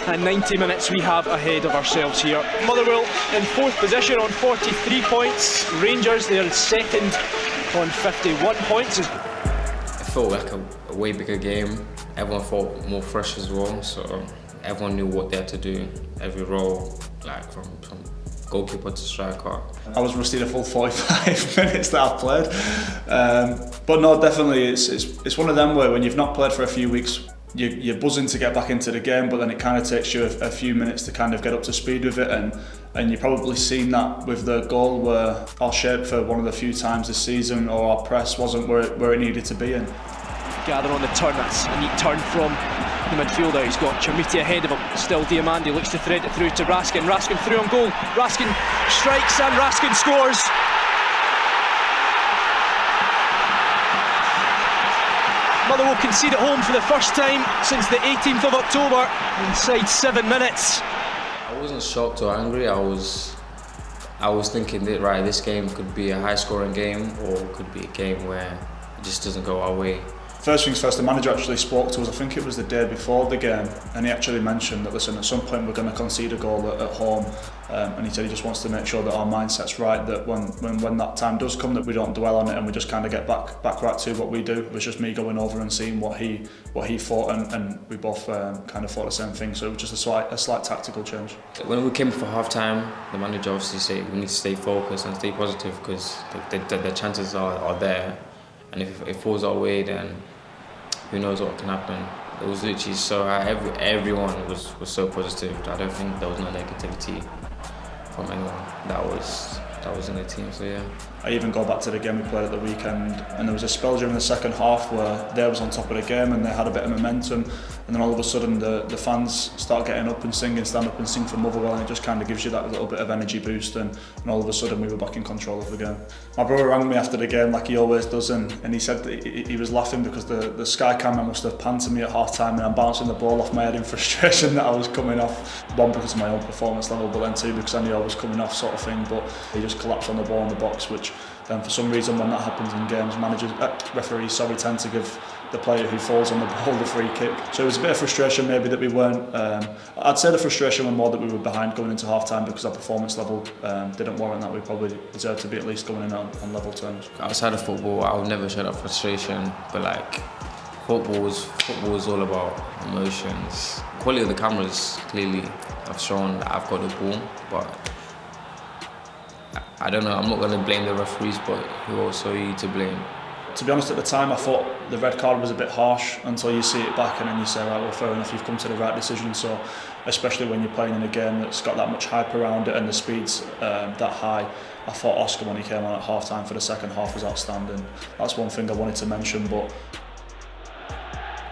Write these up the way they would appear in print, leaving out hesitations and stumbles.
and 90 minutes we have ahead of ourselves here. Motherwell in 4th position on 43 points. Rangers, they're second on 51 points. It felt like a way bigger game. Everyone felt more fresh as well, so everyone knew what they had to do, every role, like from goalkeeper to striker. I was rusty the full 45 minutes that I've played, but no, definitely it's one of them where when you've not played for a few weeks, you're buzzing to get back into the game, but then it kind of takes you a few minutes to kind of get up to speed with it, and you've probably seen that with the goal where our shape for one of the few times this season, or our press wasn't where it needed to be in. Gather on the turn, that's a neat turn from the midfielder. He's got Chamuti ahead of him. Still Diamandi looks to thread it through to Raskin. Raskin through on goal. Raskin strikes and Raskin scores. Motherwell concede at home for the first time since the 18th of October inside 7 minutes. I wasn't shocked or angry. I was thinking that right, this game could be a high-scoring game, or it could be a game where it just doesn't go our way. First things first, the manager actually spoke to us, I think it was the day before the game, and he actually mentioned that, listen, at some point we're going to concede a goal at home, and he said he just wants to make sure that our mindset's right, that when that time does come, that we don't dwell on it and we just kind of get back right to what we do. It was just me going over and seeing what he thought, and we both kind of thought the same thing, so it was just a slight tactical change. When we came for half-time, the manager obviously said we need to stay focused and stay positive, because the chances are there, and if it falls our way, then who knows what can happen. It was literally so everyone was so positive. I don't think there was no negativity from anyone that was in the team, so yeah. I even go back to the game we played at the weekend, and there was a spell during the second half where they was on top of the game and they had a bit of momentum, and then all of a sudden the fans start getting up and singing, stand up and sing for Motherwell, and it just kind of gives you that little bit of energy boost, and all of a sudden we were back in control of the game. My brother rang me after the game like he always does, and he said that he was laughing because the Sky camera must have panned to me at half time and I'm bouncing the ball off my head in frustration that I was coming off. One, because of my own performance level, but then two, because I knew I was coming off, sort of thing, but he just collapsed on the ball in the box, which then for some reason when that happens in games, referees tend to give the player who falls on the ball the free kick. So it was a bit of frustration maybe that we weren't, I'd say the frustration was more that we were behind going into half time because our performance level didn't warrant that. We probably deserved to be at least going in on level terms. Outside of football, I would never show that frustration, but like football is all about emotions. Quality of the cameras clearly have shown that I've got the ball, but I don't know, I'm not going to blame the referees, but who else are you to blame? To be honest, at the time I thought the red card was a bit harsh until you see it back and then you say, right, well, fair enough, you've come to the right decision. So especially when you're playing in a game that's got that much hype around it and the speed's that high, I thought Oscar, when he came on at half time for the second half, was outstanding. That's one thing I wanted to mention, but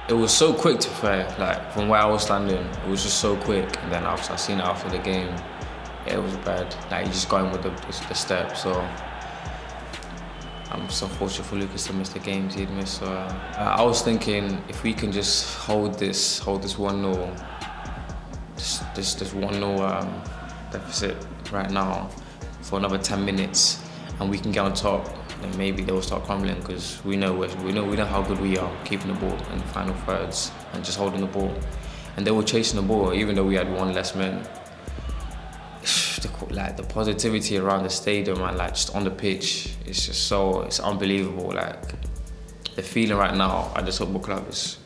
it was so quick, to be fair, like from where I was standing, it was just so quick, and then I seen it after the game. It was bad. Like, you just got in with the step, so I'm so fortunate for Lucas to miss the games he'd missed. So I was thinking, if we can just hold this 1-0, this 1-0 deficit right now for another 10 minutes, and we can get on top, then maybe they will start crumbling, because we know how good we are keeping the ball in the final thirds and just holding the ball, and they were chasing the ball even though we had one less man. Like the positivity around the stadium and like just on the pitch, it's unbelievable. Like the feeling right now at this football club it's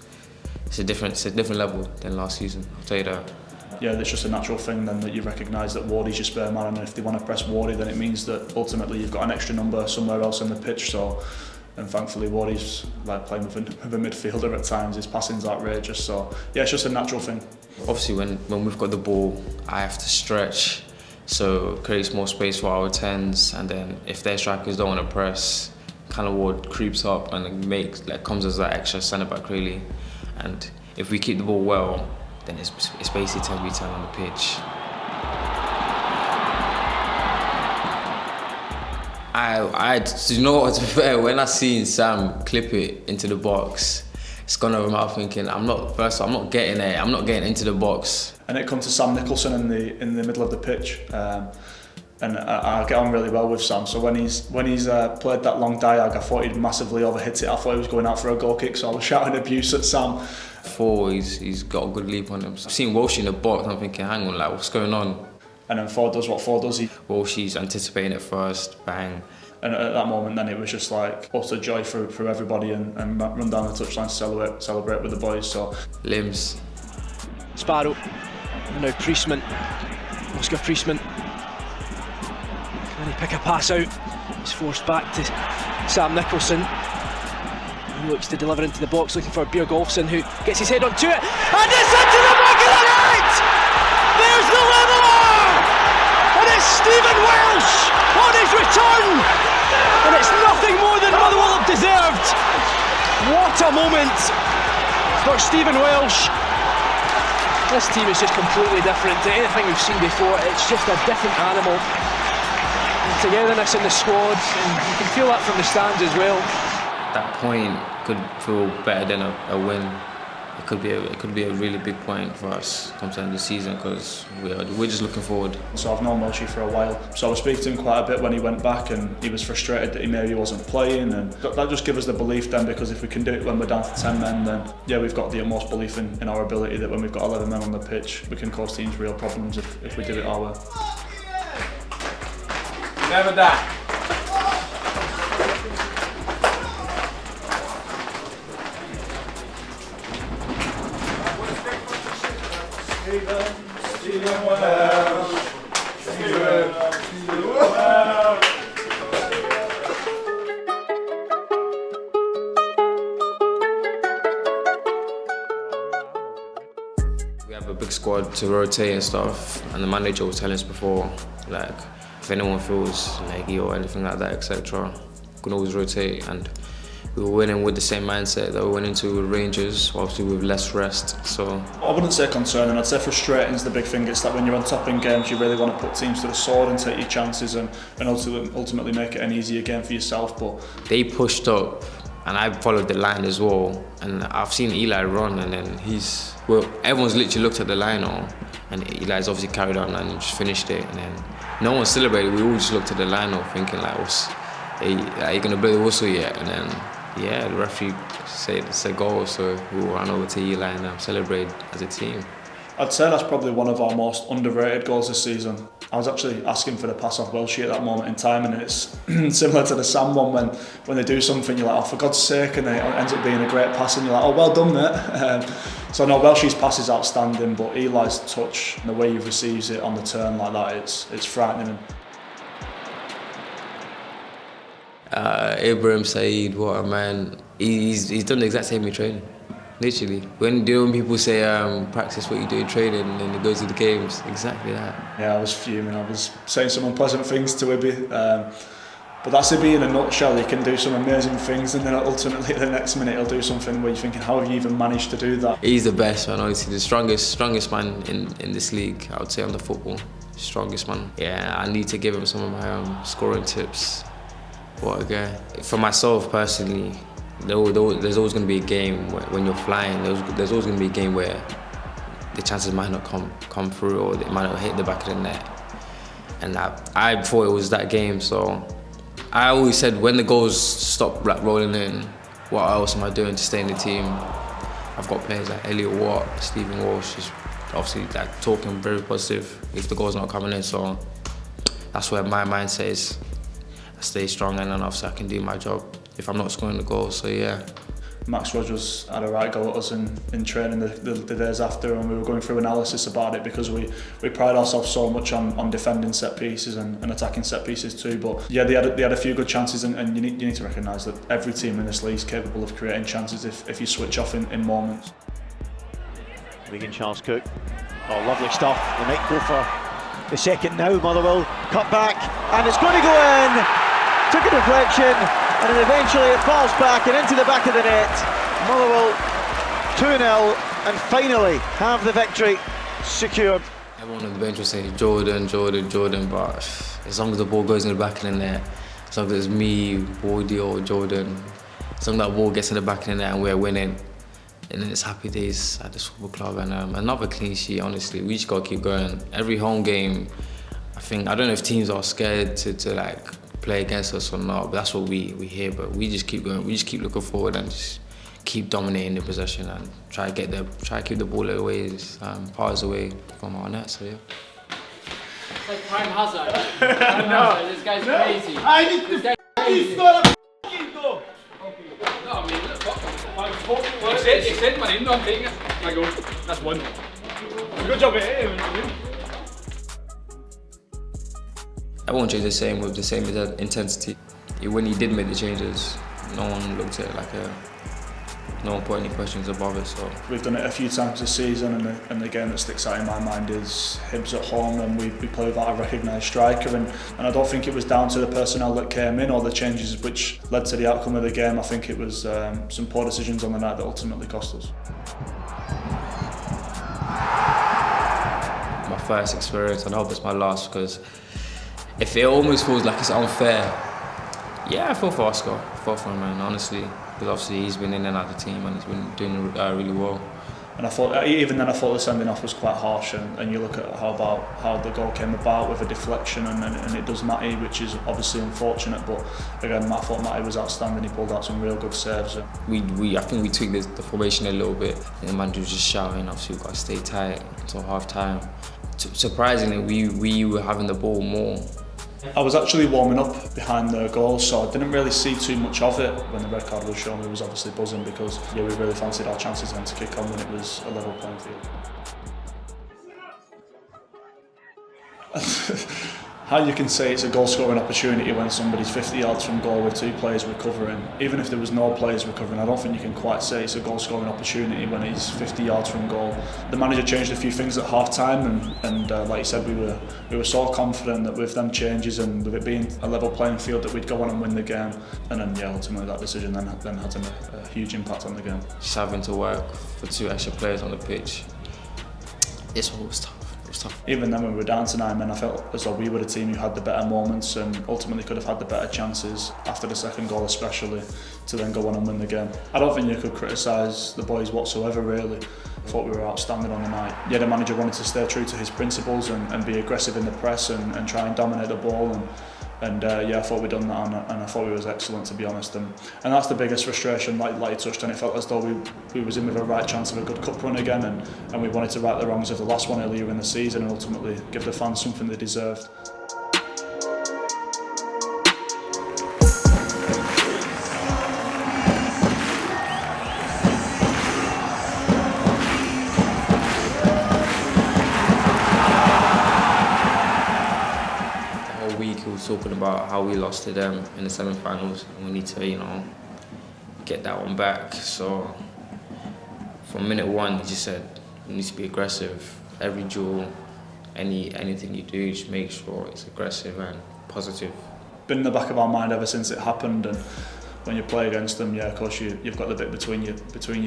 a different level than last season, I'll tell you that. Yeah, it's just a natural thing then that you recognise that Wardy's your spare man, and if they want to press Wardy, then it means that ultimately you've got an extra number somewhere else in the pitch. So, and thankfully Wardy's like playing with a midfielder at times, his passing's outrageous. So yeah, it's just a natural thing. Obviously when we've got the ball, I have to stretch, so it creates more space for our 10s, and then if their strikers don't want to press, kind of Ward creeps up and comes as that extra centre back really. And if we keep the ball well, then it's basically 10v10 on the pitch. You know what, to be fair, when I seen Sam clip it into the box, it's gone over my mouth thinking, I'm not getting it, I'm not getting into the box. And it comes to Sam Nicholson in the middle of the pitch, and I get on really well with Sam. So when he's played that long diag, I thought he'd massively overhit it. I thought he was going out for a goal kick, so I was shouting abuse at Sam. 4, he's got a good leap on him. I've seen Walsh in the box, I'm thinking, hang on, like, what's going on? And then 4 does what 4 does. Walsh, he's anticipating it first, bang. And at that moment then it was just like utter joy for everybody and run down the touchline to celebrate with the boys. So Limbs. Sparrow, and now Priestman, Oscar Priestman. Can he pick a pass out? He's forced back to Sam Nicholson. He looks to deliver into the box, looking for Björn Golfsson, who gets his head onto it, and it's into the back of the net! There's the leveller! And it's Stephen Welsh on his return! And it's nothing more than Motherwell have deserved! What a moment for Stephen Welsh! This team is just completely different to anything we've seen before. It's just a different animal. And togetherness in the squad, and you can feel that from the stands as well. That point could feel better than a win. It could be a really big point for us come to the end of the season because we're just looking forward. So I've known Welshie for a while. So I was speaking to him quite a bit when he went back, and he was frustrated that he maybe wasn't playing, and that just gives us the belief then, because if we can do it when we're down to 10 men, then yeah, we've got the utmost belief in our ability that when we've got 11 men on the pitch, we can cause teams real problems if we do it our way. Never that. We have a big squad to rotate and stuff, and the manager was telling us before, like, if anyone feels leggy or anything like that, etc., we can always rotate. And we were winning with the same mindset that we went into with Rangers, obviously with less rest. So I wouldn't say concerning, I'd say frustrating is the big thing. It's that when you're on top in games, you really want to put teams to the sword and take your chances and ultimately make it an easier game for yourself. But they pushed up, and I followed the line as well. And I've seen Eli run, and then everyone's literally looked at the line, and Eli's obviously carried on and just finished it. And then no one celebrated. We all just looked at the line, thinking like, are you gonna blow the whistle yet? And then yeah, the referee said it's a goal, so we ran over to Eli and celebrated as a team. I'd say that's probably one of our most underrated goals this season. I was actually asking for the pass off Welshie at that moment in time, and it's similar to the Sam one when they do something, you're like, oh, for God's sake, and then it ends up being a great pass, and you're like, oh, well done, mate. So no, Welshie's pass is outstanding, but Eli's touch and the way he receives it on the turn like that, it's frightening. Ibrahim Saeed, what a man. He's done the exact same in training, literally. When people say practice what you do in training and then he goes to the games, exactly that. Yeah, I was fuming. I was saying some unpleasant things to Ibby. But that's Ibby in a nutshell. He can do some amazing things, and then ultimately the next minute he'll do something where you're thinking, how have you even managed to do that? He's the best, man, honestly. The strongest man in this league, I would say, on the football. Strongest man. Yeah, I need to give him some of my scoring tips. What a guy. For myself personally, there's always going to be a game when you're flying. There's always going to be a game where the chances might not come through, or they might not hit the back of the net. And I thought it was that game, so I always said when the goals stop rolling in, what else am I doing to stay in the team? I've got players like Elliot, Stephen Walsh, is obviously talking very positive if the goal's not coming in. So that's where my mindset is. I stay strong, and then obviously I can do my job if I'm not scoring the goals. So yeah. Max Rogers had a right go at us in training the days after, and we were going through analysis about it because we pride ourselves so much on defending set pieces and attacking set pieces too. But yeah, they had a few good chances, and you need to recognise that every team in this league is capable of creating chances if you switch off in moments. Wigan Charles Cook. Oh, lovely stuff. They might go for the second now. Motherwell cut back, and it's going to go in. Took a deflection, and then eventually it falls back and into the back of the net. Motherwell 2-0, and finally have the victory secured. Everyone on the bench was saying Jordan, but as long as the ball goes in the back of the net, as long as it's me, Wardy or Jordan, as long as that ball gets in the back of the net and we're winning, and then it's happy days at this football club. And another clean sheet, honestly. We just got to keep going. Every home game, I don't know if teams are scared to like play against us or not, but that's what we hear. But we just keep going. We just keep looking forward and just keep dominating the possession and try to keep the ball away, far away from our net. So yeah. It's like prime Hazard. This guy's crazy. I need to f***ing score a f***ing goal. No, I mean, he said Marino, I'm taking it. I go, that's one. Good job, I won't change the same with the same intensity. When he did make the changes, no one looked at it like no one put any questions above it. So we've done it a few times this season, and the game that sticks out in my mind is Hibs at home, and we play without a recognised striker, and I don't think it was down to the personnel that came in or the changes which led to the outcome of the game. I think it was some poor decisions on the night that ultimately cost us. My first experience, and I hope it's my last, because if it almost feels like it's unfair, yeah, I feel for Oscar, I feel for him, man, honestly, because obviously he's been in and out of the team and he's been doing really well. And I thought, even then, I thought the sending off was quite harsh. And you look at how the goal came about with a deflection, and it does Matty, which is obviously unfortunate. But again, I thought Matty was outstanding. He pulled out some real good saves. I think we tweaked the formation a little bit. And the manager was just shouting. Obviously, we've got to stay tight until half time. Surprisingly, we were having the ball more. I was actually warming up behind the goal, so I didn't really see too much of it when the red card was shown. We was obviously buzzing because we really fancied our chances then to kick on when it was a level playing field. How you can say it's a goal scoring opportunity when somebody's 50 yards from goal with two players recovering. Even if there was no players recovering, I don't think you can quite say it's a goal scoring opportunity when he's 50 yards from goal. The manager changed a few things at half time, and like you said, we were so confident that with them changes and with it being a level playing field that we'd go on and win the game. And then ultimately that decision then had a huge impact on the game. Just having to work for two extra players on the pitch, it's always tough. Even then when we were down to 9 men, I felt as though we were the team who had the better moments and ultimately could have had the better chances after the second goal especially to then go on and win the game. I don't think you could criticise the boys whatsoever really. I thought we were outstanding on the night. Yeah, the manager wanted to stay true to his principles and be aggressive in the press and try and dominate the ball. And I thought we'd done that, and I thought we was excellent, to be honest. And that's the biggest frustration, like you touched on. It felt as though we was in with a right chance of a good cup run again, and we wanted to right the wrongs of the last one earlier in the season and ultimately give the fans something they deserved. Talking about how we lost to them in the semi-finals, and we need to, get that one back. So from minute one, he just said you need to be aggressive. Every duel, anything you do, just make sure it's aggressive and positive. Been in the back of our mind ever since it happened, and when you play against them, of course you've got the bit between your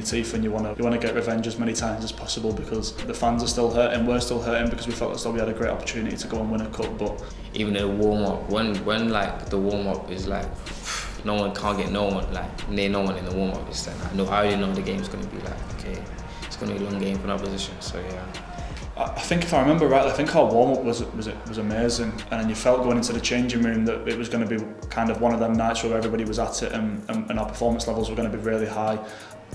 teeth, and you want to get revenge as many times as possible because the fans are still hurting, we're still hurting because we felt as though we had a great opportunity to go and win a cup. But even in the warm up, when like the warm up is like no one can't get no one in the warm up, it's then I already know the game's going to be like, okay, it's going to be a long game for our position. So yeah. I think if I remember rightly, I think our warm-up was amazing, and then you felt going into the changing room that it was going to be kind of one of them nights where everybody was at it and our performance levels were going to be really high.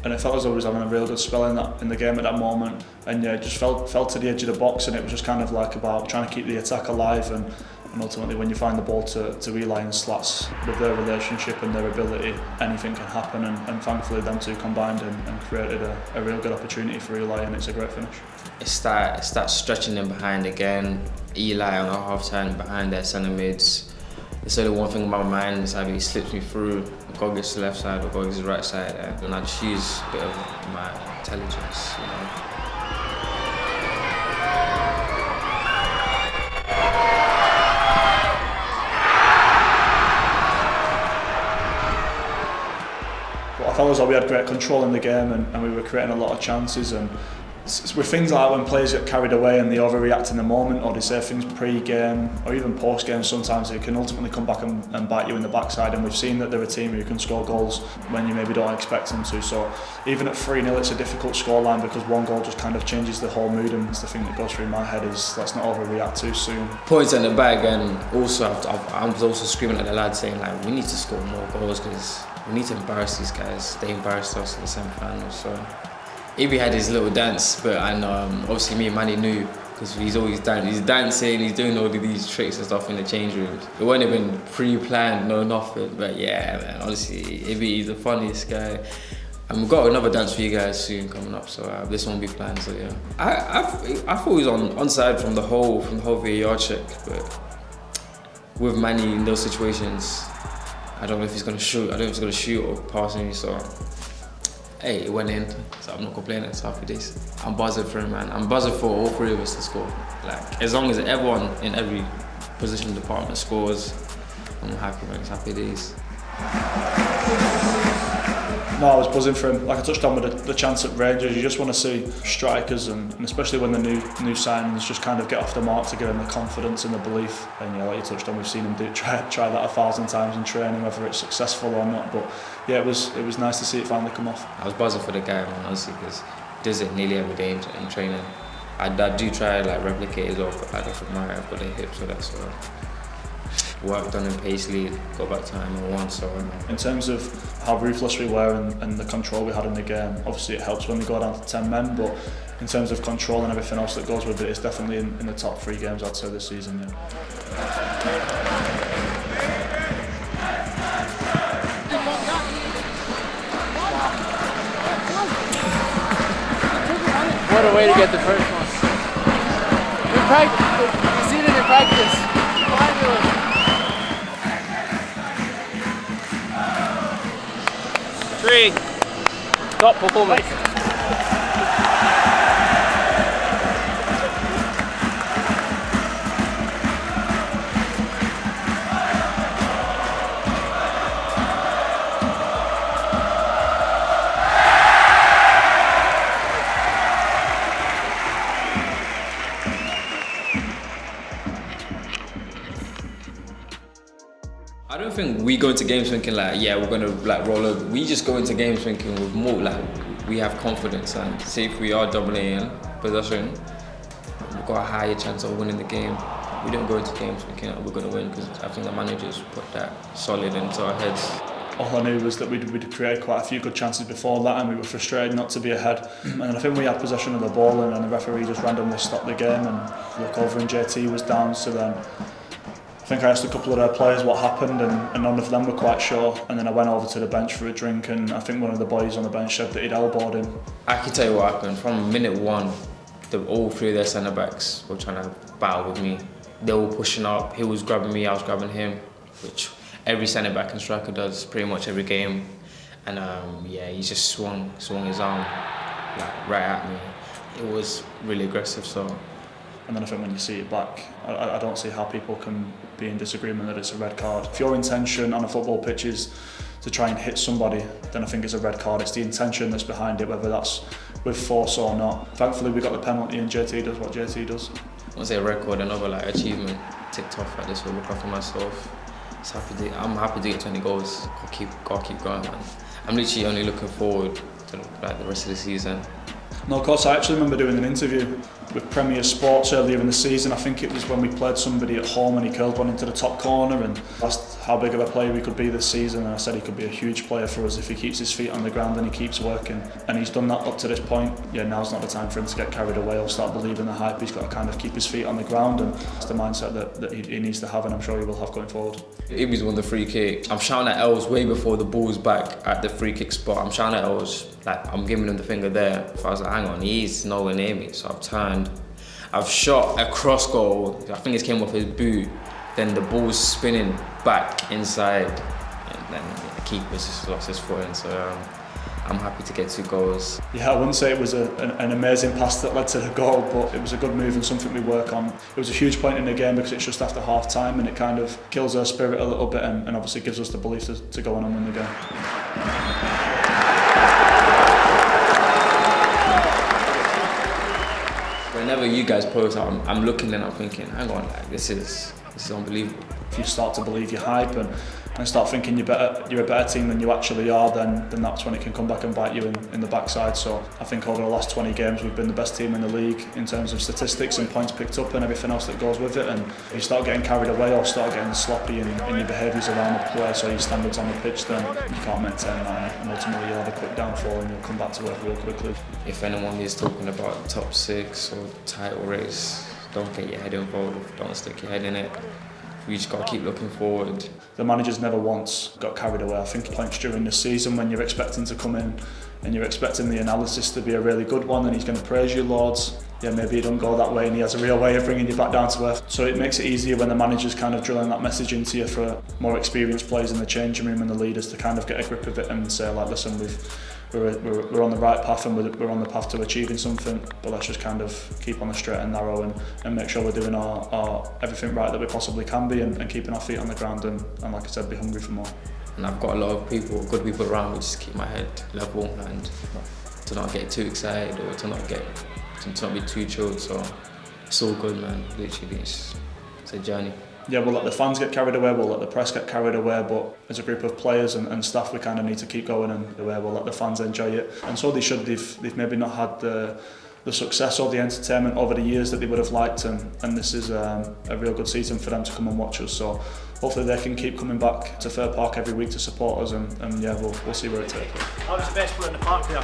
And it felt as though we was having a real good spell in the game at that moment, and it just fell to the edge of the box, and it was just kind of like about trying to keep the attack alive, and ultimately when you find the ball to Eli and Slats, with their relationship and their ability, anything can happen, and thankfully them two combined and created a real good opportunity for Eli, and it's a great finish. It's that stretching them behind again, Eli on our half time behind their centre mids. It's only one thing in my mind is either he slips me through, God gets to the left side or God gets to the right side, and I just use a bit of my intelligence, But I felt as though we had great control in the game, and we were creating a lot of chances, and with things like when players get carried away and they overreact in the moment, or they say things pre-game or even post-game, sometimes it can ultimately come back and bite you in the backside, and we've seen that they're a team who can score goals when you maybe don't expect them to. So even at 3-0 it's a difficult scoreline because one goal just kind of changes the whole mood, and it's the thing that goes through my head is let's not overreact too soon. Points in the bag, and also I was also screaming at the lads saying like we need to score more goals because we need to embarrass these guys. They embarrassed us in the semi-finals. So Ibi had his little dance, but obviously me and Manny knew because he's always he's dancing, he's doing all of these tricks and stuff in the change rooms. It wouldn't have been pre-planned, no nothing. But yeah, man, honestly, Ibi is the funniest guy. And we've got another dance for you guys soon coming up, so this won't be planned. So yeah, I thought he was onside from the whole VAR check, but with Manny in those situations, I don't know if he's gonna shoot. I don't know if he's gonna shoot or pass me. So hey, it went in, so I'm not complaining. It's happy days. I'm buzzing for him, man. I'm buzzing for all three of us to score. Like as long as everyone in every position department scores, I'm happy, man. It's happy days. No, I was buzzing for him. Like I touched on with the chance at Rangers, you just want to see strikers and especially when the new signings just kind of get off the mark to give them the confidence and the belief. And yeah, like you touched on, we've seen him try that 1,000 times in training, whether it's successful or not. But yeah, it was nice to see it finally come off. I was buzzing for the guy, man, honestly, because he does it nearly every day in training. I do try like replicate as well, but I don't admire. I've got the hips, so that's work done in Paisley, got back to time and won. So in terms of how ruthless we were and the control we had in the game, obviously it helps when we go down to 10 men, but in terms of control and everything else that goes with it, it's definitely in the top 3 games I'd say this season. Yeah. What a way to get the first one. In practice, you've seen it in practice. Finally. Top performance. I don't think we go into games thinking like, yeah, we're gonna like roll over. We just go into games thinking with more like we have confidence and say if we are dominating possession, we've got a higher chance of winning the game. We don't go into games thinking that we're gonna win because I think the managers put that solid into our heads. All I knew was that we'd created quite a few good chances before that and we were frustrated not to be ahead. And I think we had possession of the ball and the referee just randomly stopped the game and look over and JT was down, so then I think I asked a couple of their players what happened and none of them were quite sure. And then I went over to the bench for a drink and I think one of the boys on the bench said that he'd elbowed him. I can tell you what happened. From minute one, all 3 of their centre-backs were trying to battle with me. They were pushing up, he was grabbing me, I was grabbing him, which every centre-back and striker does pretty much every game. And yeah, he just swung his arm like, right at me. It was really aggressive, so. And then I think when you see it back, I don't see how people can be in disagreement that it's a red card. If your intention on a football pitch is to try and hit somebody, then I think it's a red card. It's the intention that's behind it, whether that's with force or not. Thankfully we got the penalty and JT does what JT does. I won't say a record, another like achievement ticked off like this will look after myself. I'm happy to get 20 goals. Gotta keep going, man. I'm literally only looking forward to like the rest of the season. No, of course, I actually remember doing an interview with Premier Sports earlier in the season. I think it was when we played somebody at home and he curled one into the top corner and asked how big of a player he could be this season, and I said he could be a huge player for us if he keeps his feet on the ground and he keeps working, and he's done that up to this point. Yeah, now's not the time for him to get carried away or start believing the hype. He's got to kind of keep his feet on the ground, and it's the mindset that he needs to have, and I'm sure he will have going forward. Ibi's won the free kick. I'm shouting at Els way before the ball's back at the free kick spot. I'm shouting at Els, like I'm giving him the finger there. So I was like, hang on, he's nowhere near me. So I've turned, I've shot a cross goal. I think it came off his boot. Then the ball's spinning back inside, and then the keeper's just lost his footing. So I'm happy to get 2 goals. Yeah, I wouldn't say it was an amazing pass that led to the goal, but it was a good move and something we work on. It was a huge point in the game because it's just after half time and it kind of kills our spirit a little bit and obviously gives us the belief to go on and win the game. Whenever you guys post, I'm looking and I'm thinking, hang on, like this is unbelievable. If you start to believe your hype and and start thinking you're a better team than you actually are, then that's when it can come back and bite you in the backside. So I think over the last 20 games we've been the best team in the league in terms of statistics and points picked up and everything else that goes with it. And if you start getting carried away or start getting sloppy in your behaviours around the place or your standards on the pitch, then you can't maintain that, and ultimately you'll have a quick downfall and you'll come back to earth real quickly. If anyone is talking about top 6 or title race, don't get your head involved, don't stick your head in it. We just got to keep looking forward. The manager's never once got carried away. I think points during the season when you're expecting to come in and you're expecting the analysis to be a really good one and he's going to praise you loads. Yeah, maybe he don't go that way and he has a real way of bringing you back down to earth. So it makes it easier when the manager's kind of drilling that message into you for more experienced players in the changing room and the leaders to kind of get a grip of it and say, like, listen, we're on the right path and we're on the path to achieving something, but let's just kind of keep on the straight and narrow and make sure we're doing our everything right that we possibly can be and keeping our feet on the ground and like I said, be hungry for more. And I've got a lot of people, good people around me, just keep my head level and to not get too excited or to not be too chilled. So it's all good, man. Literally, it's a journey. Yeah, we'll let the fans get carried away, we'll let the press get carried away, but as a group of players and staff, we kind of need to keep going and we'll let the fans enjoy it. And so they should. They've maybe not had the success or the entertainment over the years that they would have liked, and this is a real good season for them to come and watch us. So hopefully they can keep coming back to Fair Park every week to support us, and yeah, we'll see where it takes us. I was the best player in the park there.